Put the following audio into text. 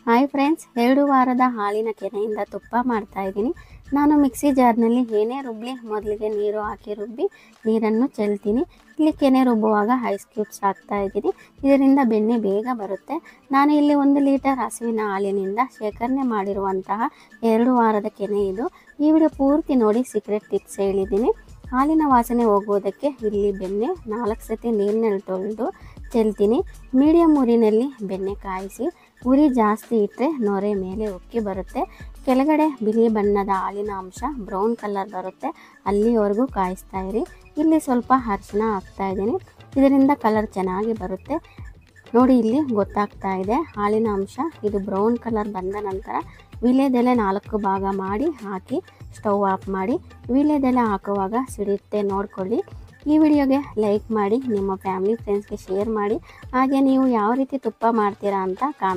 Hi friends, 2 ವಾರದ ಹಾಲಿನ ಕೆನೆಯಿಂದ ತುಪ್ಪ ಮಾಡ್ತಾ ಇದ್ದೀನಿ. ನಾನು ಮಿಕ್ಸಿ ಜಾರ್ನಲ್ಲಿ ಏನೇ ರುಬ್ಬಲಿ ಮೊದಲಿಗೆ ನೀರು ಹಾಕಿ ರುಬ್ಬಿ ನೀರನ್ನು ಚೆಲ್ತೀನಿ. ಇಲ್ಲಿ ಕೆನೆ ರುಬ್ಬುವಾಗ ಐಸ್ ಕ್ಯೂಬ್ಸ್ ಹಾಕ್ತಾ ಇದ್ದೀನಿ. ಇದರಿಂದ ಬೆಣ್ಣೆ ಬೇಗ ಬರುತ್ತೆ. ನಾನು ಇಲ್ಲಿ 1 ಲೀಟರ್ ಹಸುವಿನ ಹಾಲಿನಿಂದ ಶೇಖರಣೆ ಮಾಡಿರುವಂತಹ 2 ವಾರದ ಕೆನೆ ಇದು. ಈ ವಿಡಿಯೋ ಪೂರ್ತಿ ನೋಡಿ ಸೀಕ್ರೆಟ್ ಟಿಪ್ಸ್ ಹೇಳಿದ್ದೀನಿ. ಹಾಲಿನ ವಾಸನೆ ಹೋಗುವುದಕ್ಕೆ ಇಲ್ಲಿ ಬೆಣ್ಣೆ 4 ಸತಿ ನೀರಿನಲ್ಲಿ ತೊಳೆದು ಚೆಲ್ತೀನಿ. ಮೀಡಿಯಮ್ ಉರಿನಲ್ಲಿ ಬೆಣ್ಣೆ ಕಾಯಿಸಿ. ಉರಿ ಜಾಸ್ತಿ ಇಟ್ಟರೆ ನೊರೆ ಮೇಲೆ ಉಕ್ಕಿ ಬರುತ್ತೆ. ಕೆಳಗಡೆ ಬಿಳಿ ಬಣ್ಣದ ಹಾಲಿನ ಅಂಶ ಬ್ರೌನ್ ಕಲರ್ ಬರುತ್ತೆ, ಅಲ್ಲಿವರೆಗೂ ಕಾಯಿಸ್ತಾ ಇರಿ. ಇಲ್ಲಿ ಸ್ವಲ್ಪ ಅರಿಶಿನ ಹಾಕ್ತಾ ಇದ್ದೀನಿ, ಇದರಿಂದ ಕಲರ್ ಚೆನ್ನಾಗಿ ಬರುತ್ತೆ. ನೋಡಿ, ಇಲ್ಲಿ ಗೊತ್ತಾಗ್ತಾ ಇದೆ ಹಾಲಿನ ಅಂಶ. ಇದು ಬ್ರೌನ್ ಕಲರ್ ಬಂದ ನಂತರ ವೀಳ್ಯದೆಲೆ 4 ಭಾಗ ಮಾಡಿ ಹಾಕಿ ಸ್ಟವ್ ಆಫ್ ಮಾಡಿ. ವೀಳ್ಯದೆಲೆ ಹಾಕುವಾಗ ಸಿಡಿಯುತ್ತೆ, ನೋಡ್ಕೊಳ್ಳಿ. ಈ ವಿಡಿಯೋಗೆ ಲೈಕ್ ಮಾಡಿ, ನಿಮ್ಮ ಫ್ಯಾಮಿಲಿ ಫ್ರೆಂಡ್ಸ್ಗೆ ಶೇರ್ ಮಾಡಿ. ಹಾಗೆ ನೀವು ಯಾವ ರೀತಿ ತುಪ್ಪ ಮಾಡ್ತೀರಾ ಅಂತ ಕಾಮೆಂಟ್